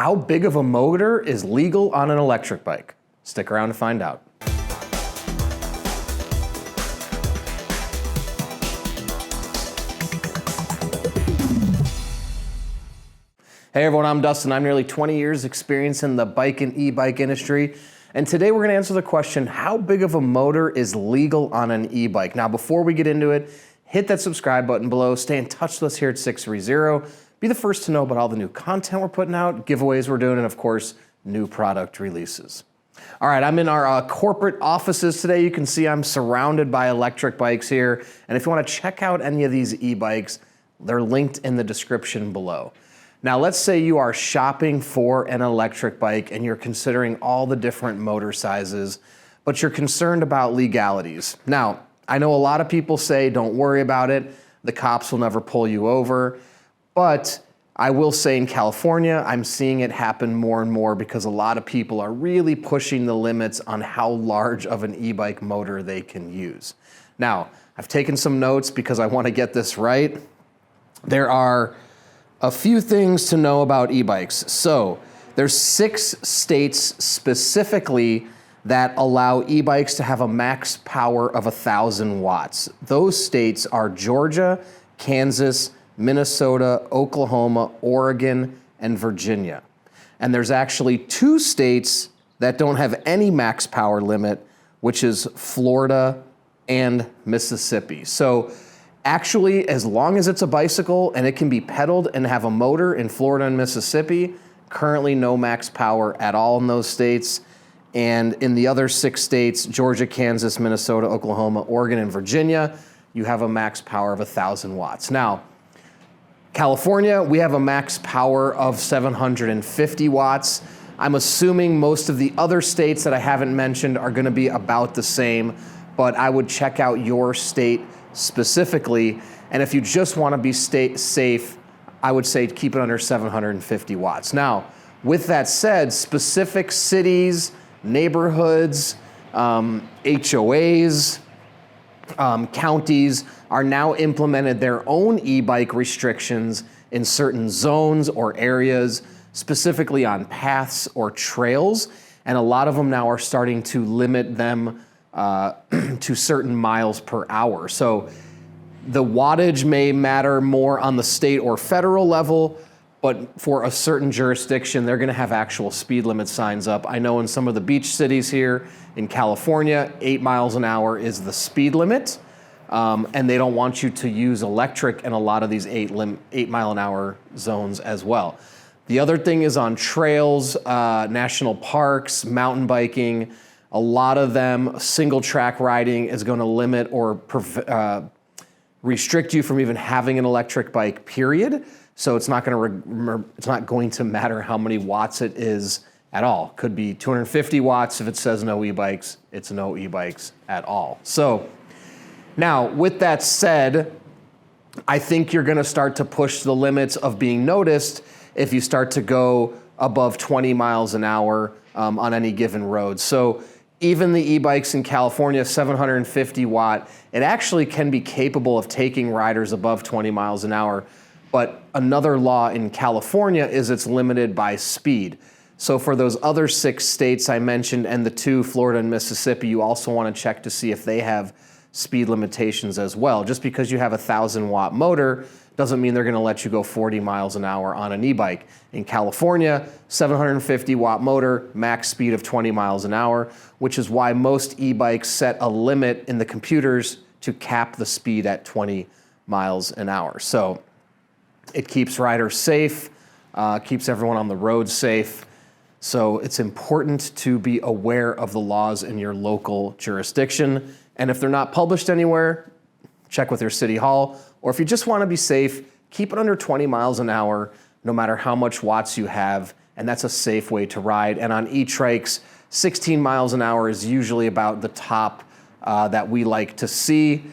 How big of a motor is legal on an electric bike? Stick around to find out. Hey everyone, I'm Dustin. I'm nearly 20 years experience in the bike and e-bike industry. And today we're gonna answer the question, how big of a motor is legal on an e-bike? Now, before we get into it, hit that subscribe button below, stay in touch with us here at 630. Be the first to know about all the new content we're putting out, giveaways we're doing, and of course, new product releases. All right, I'm in our corporate offices today. You can see I'm surrounded by electric bikes here. And if you wanna check out any of these e-bikes, they're linked in the description below. Now, let's say you are shopping for an electric bike and you're considering all the different motor sizes, but you're concerned about legalities. Now, I know a lot of people say, don't worry about it. The cops will never pull you over. But I will say in California, I'm seeing it happen more and more because a lot of people are really pushing the limits on how large of an e-bike motor they can use. Now, I've taken some notes because I want to get this right. There are a few things to know about e-bikes. So there's 6 states specifically that allow e-bikes to have a max power of 1,000 watts. Those states are Georgia, Kansas, Minnesota, Oklahoma, Oregon, and Virginia. And there's actually 2 states that don't have any max power limit, which is Florida and Mississippi. So actually, as long as it's a bicycle and it can be pedaled and have a motor in Florida and Mississippi, currently no max power at all in those states. And in the other 6 states, Georgia, Kansas, Minnesota, Oklahoma, Oregon, and Virginia, you have a max power of 1,000 watts. Now, California, we have a max power of 750 watts. I'm assuming most of the other states that I haven't mentioned are gonna be about the same, but I would check out your state specifically. And if you just wanna be safe, I would say keep it under 750 watts. Now, with that said, specific cities, neighborhoods, HOAs, counties are now implemented their own e-bike restrictions in certain zones or areas, specifically on paths or trails. And a lot of them now are starting to limit them to certain miles per hour. So the wattage may matter more on the state or federal level, but for a certain jurisdiction, they're gonna have actual speed limit signs up. I know in some of the beach cities here in California, 8 miles an hour is the speed limit, and they don't want you to use electric in a lot of these 8 mile an hour zones as well. The other thing is on trails, national parks, mountain biking, a lot of them, single track riding is gonna limit or restrict you from even having an electric bike, period. So it's not going to matter how many watts it is at all. Could be 250 watts. If it says no e-bikes, it's no e-bikes at all. So now with that said, I think you're gonna start to push the limits of being noticed if you start to go above 20 miles an hour on any given road. So even the e-bikes in California, 750 watt, it actually can be capable of taking riders above 20 miles an hour. But another law in California is it's limited by speed. So for those other 6 states I mentioned and the 2, Florida and Mississippi, you also want to check to see if they have speed limitations as well. Just because you have a 1,000 watt motor doesn't mean they're going to let you go 40 miles an hour on an e-bike. In California, 750 watt motor, max speed of 20 miles an hour, which is why most e-bikes set a limit in the computers to cap the speed at 20 miles an hour. So it keeps riders safe, keeps everyone on the road safe. So it's important to be aware of the laws in your local jurisdiction. And if they're not published anywhere, check with your city hall. Or if you just want to be safe, keep it under 20 miles an hour, no matter how much watts you have. And that's a safe way to ride. And on e-trikes, 16 miles an hour is usually about the top that we like to see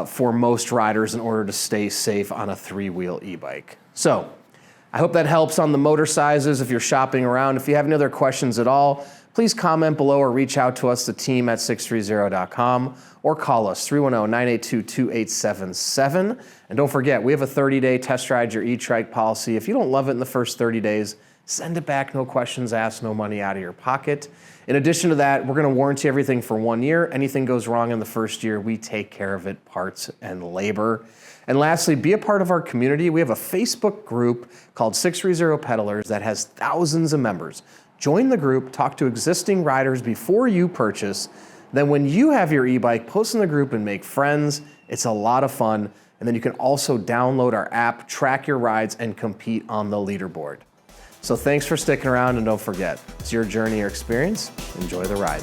for most riders in order to stay safe on a 3-wheel e-bike. So I hope that helps on the motor sizes if you're shopping around. If you have any other questions at all, please comment below or reach out to us, the team at sixthreezero.com, or call us 310-982-2877. And don't forget, we have a 30-day test ride your e-trike policy. If you don't love it in the first 30 days, send it back, no questions asked, no money out of your pocket. In addition to that, we're gonna warranty everything for 1 year. Anything goes wrong in the first year, we take care of it, parts and labor. And lastly, be a part of our community. We have a Facebook group called 630 Peddlers that has thousands of members. Join the group, talk to existing riders before you purchase. Then when you have your e-bike, post in the group and make friends. It's a lot of fun. And then you can also download our app, track your rides, and compete on the leaderboard. So thanks for sticking around, and don't forget, it's your journey or experience. Enjoy the ride.